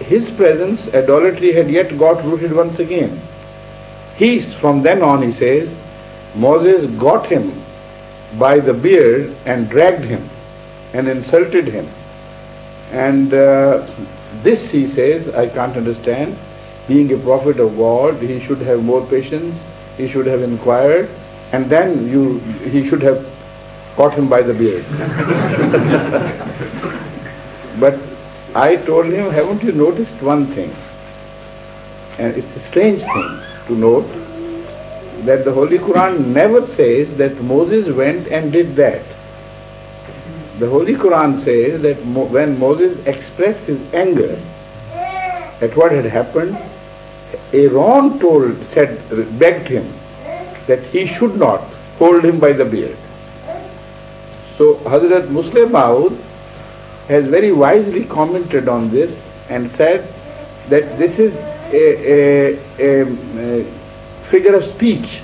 his presence, idolatry had yet got rooted once again. From then on, he says, Moses got him by the beard and dragged him and insulted him. And this, he says, I can't understand. Being a prophet of God, he should have more patience, he should have inquired, and then he should have caught him by the beard. But I told him, haven't you noticed one thing? And it's a strange thing to note, that the Holy Quran never says that Moses went and did that. The Holy Quran says that when Moses expressed his anger at what had happened, Aaron begged him that he should not hold him by the beard. So Hazrat Muslim Maud has very wisely commented on this and said that this is a figure of speech.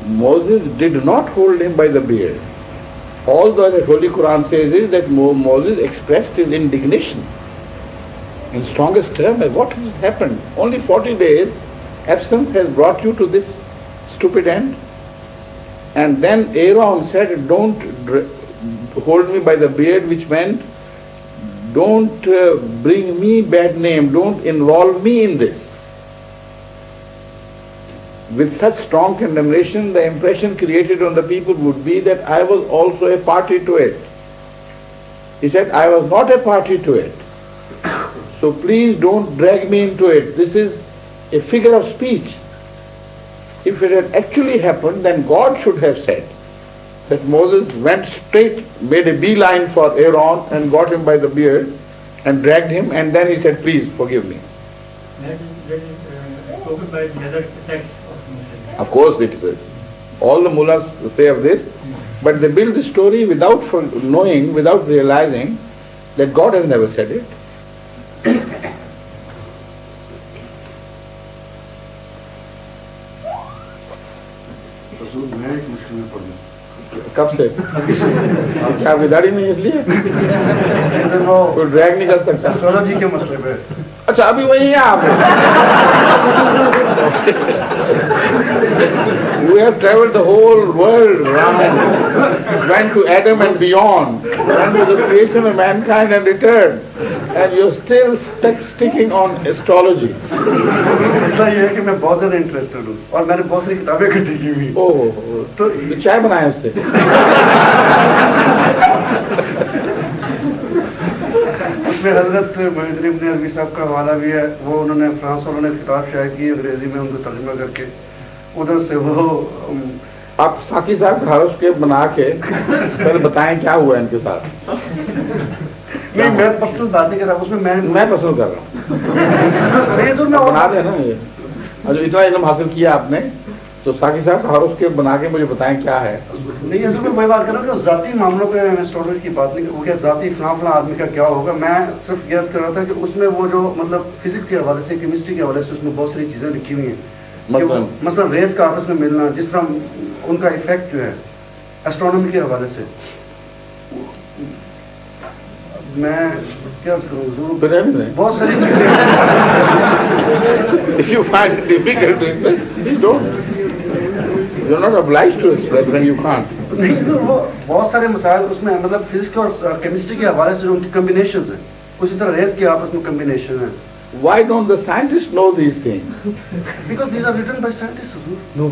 Moses did not hold him by the beard. All the Holy Quran says is that Moses expressed his indignation in strongest terms. What has happened? Only 40 days absence has brought you to this stupid end. And then Aaron said, don't hold me by the beard, which meant don't bring me bad name, don't involve me in this. With such strong condemnation, the impression created on the people would be that I was also a party to it. He said, I was not a party to it. So please don't drag me into it. This is a figure of speech. If it had actually happened, then God should have said that Moses went straight, made a beeline for Aaron and got him by the beard and dragged him, and then he said, please forgive me. That is spoken by the other text of Muslims. Of course it is. All the mullahs say of this, but they build the story without knowing, without realizing that God has never said it. कब से क्या आपकी दाढ़ी नहीं इसलिए कोई drag नहीं कर सकता एस्ट्रोलॉजी के मसले पे अच्छा अभी वही है आप We have traveled the whole world round, went to Adam and beyond, went to the creation of mankind and returned, and you're still sticking on astrology. मसला ये है कि मैं बहुत ज़्यादा इंटरेस्टेड हूँ और मैंने बहुत सारी किताबें इकट्ठी की हुई। ओह तो चाय बनाए उससे। उसमें हज़रत मोहिउद्दीन इब्न अरबी साहब का हवाला भी है, वो उन्होंने फ्रांस वालों ने किताब शाया की अंग्रेजी में, उनको तर्जुमा करके उधर से वो आप साकी साहब हारोस्कोप बना के पहले बताएं क्या हुआ इनके साथ। नहीं मैं पर्सनल बात नहीं कर रहा, उसमें मैं पसंद कर रहा हूँ बना देना ये। जो इतना इल्म हासिल किया आपने तो साकी साहब का हारोस्कोप बना के मुझे बताएं क्या है। नहीं असल में वही बात कर रहा हूँ कि जाती मामलों पे एस्ट्रोलॉजी की बात नहीं, वो क्या जाती फलां आदमी का क्या होगा, मैं सिर्फ गैस कर रहा था कि उसमें वो जो मतलब फिजिक्स के हवाले से, केमिस्ट्री के हवाले से उसमें बहुत सारी चीज़ें लिखी हुई हैं, मतलब रेस का आपस में मिलना, जिस तरह उनका इफेक्ट जो है एस्ट्रोनॉमी के हवाले से, मैं क्या करूँ बहुत सारी If you find it difficult to express, please don't. You're not obliged to express when you can't. नहीं तो वो बहुत सारे मसाइल उसमें मतलब फिजिक्स और केमिस्ट्री के हवाले से उनकी कम्बिनेशन है, उसी तरह रेस के आपस में कम्बिनेशन है। Why don't the scientists know these things? Because these are written by scientists. No.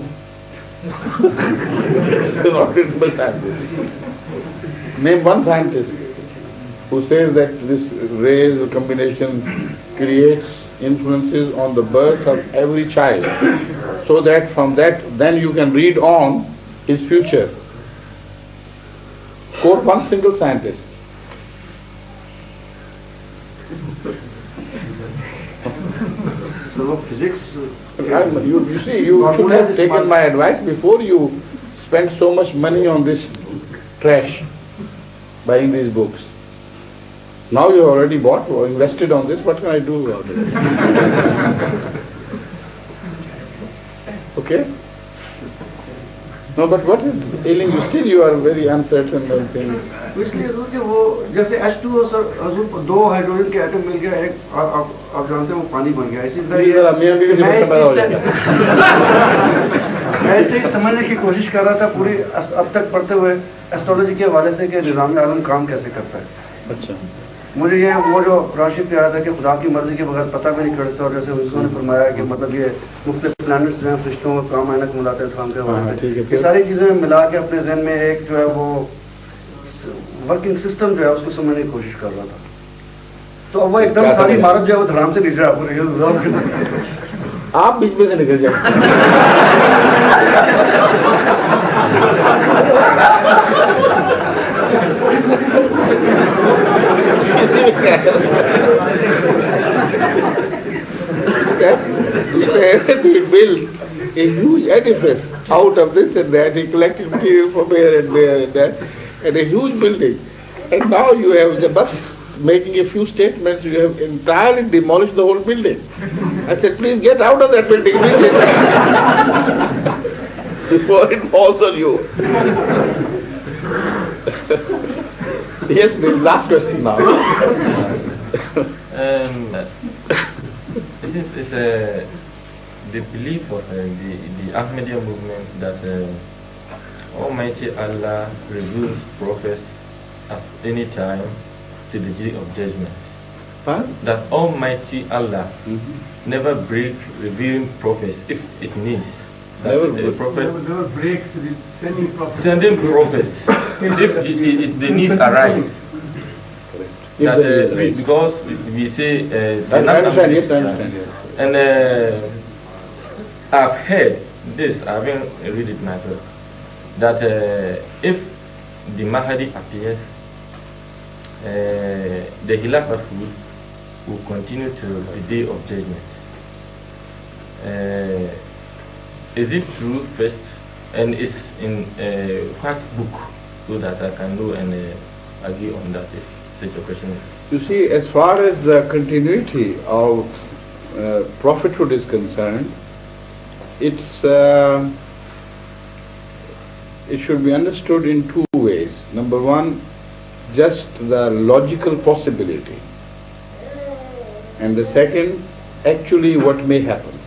They're not written by scientists. Name one scientist who says that this rays combination creates influences on the birth of every child, so that from that then you can read on his future. Quote one single scientist. So physics. You see, you should have taken my advice before you spent so much money on this trash, buying these books. Now you already bought or invested on this, what can I do about it? Okay? No, but what is ailing you? Still you are very uncertain about things. इसलिए हजूर कि वो जैसे H2O sir हजूर 2 hydrogen के atom मिल गया, एक आप जानते हैं वो पानी बन गया, इसी तरह मैं इसे समझने की कोशिश कर रहा था पूरी अब तक पढ़ते हुए एस्ट्रोलॉजी के हवाले से कि निज़ाम आलम काम कैसे करता है। अच्छा, मुझे ये वो जो राशि पे आया था कि खुदा की मर्जी के बगैर पता भी नहीं करता, और जैसे उन्होंने फरमाया कि मतलब ये मुख्तलिफ प्लैनेट्स जो हैं फरिश्तों का काम है ना मुलाते इस्लाम के हवाले से, ये सारी चीज़ें मिला के अपने जहन में एक जो है वो वर्किंग सिस्टम जो है उसको समझने की कोशिश कर रहा था। तो अब वो एकदम सारी इमारत जो है वो धड़ाम से गिर रहा है। आप बीच में से निकल जाए। He built a huge edifice out of this and that. He collected material from here and there and that, and a huge building. And now you have just making a few statements, you have entirely demolished the whole building. I said, please get out of that building immediately before it falls on you. Yes, please. Last question now. This is the belief of the Ahmadiyya movement that Almighty Allah reveals prophets at any time to the day of judgment. Huh? That Almighty Allah never breaks revealing prophets if it needs. Never breaks the sending prophets. Sending prophets if the needs arise. That, because we say I understand, yes, I understand, yes. And I've heard this, I haven't read it myself, that if the Mahdi appears, the Khilafah will continue till the day of judgment. Is it true first? And it's in what book, so that I can know and agree on that if such a question is. You see, as far as the continuity of prophethood is concerned, it should be understood in two ways. Number one, just the logical possibility, and the second, actually what may happen.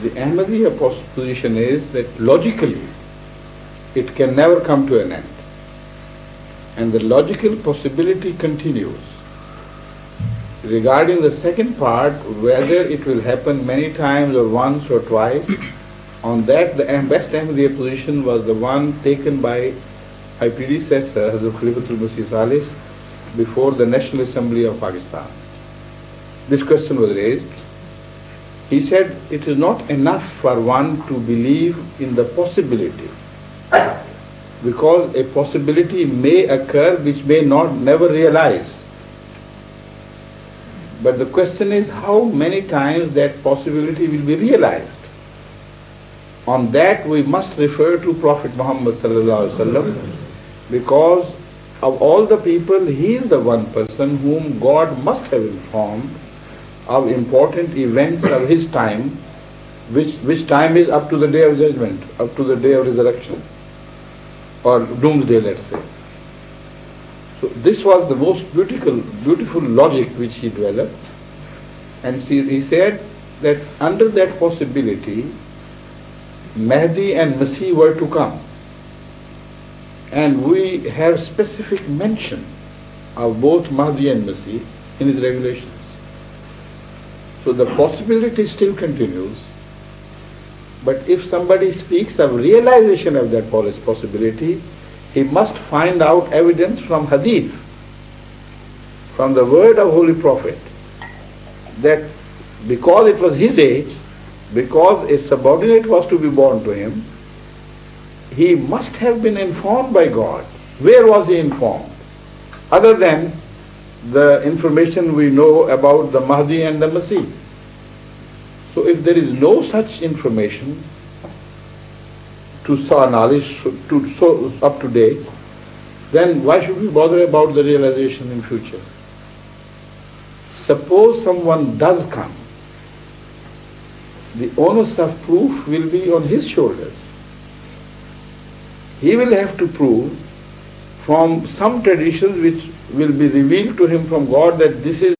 The Ahmadiyya position is that logically it can never come to an end, and the logical possibility continues. Regarding the second part, whether it will happen many times or once or twice, on that the best Ahmadiyya position was the one taken by my predecessor, Hazrat Khalifatul Masih Salis, before the National Assembly of Pakistan. This question was raised. He said it is not enough for one to believe in the possibility, because a possibility may occur which may never realize. But the question is how many times that possibility will be realized. On that we must refer to Prophet Muhammad sallallahu alaihi wasallam, because of all the people he is the one person whom God must have informed of important events of his time, which time is up to the day of judgment, up to the day of resurrection, or doomsday, let's say. So this was the most beautiful logic which he developed, and he said that under that possibility, Mahdi and Masih were to come, and we have specific mention of both Mahdi and Masih in his regulations. So the possibility still continues, but if somebody speaks of realization of that possibility, he must find out evidence from hadith, from the word of Holy Prophet, that because it was his age, because a subordinate was to be born to him, he must have been informed by God. Where was he informed? Other than the information we know about the Mahdi and the Masih. So if there is no such information to knowledge so up to date, then why should we bother about the realization in future? Suppose someone does come, the onus of proof will be on his shoulders. he will have to prove from some traditions which will be revealed to him from God that this is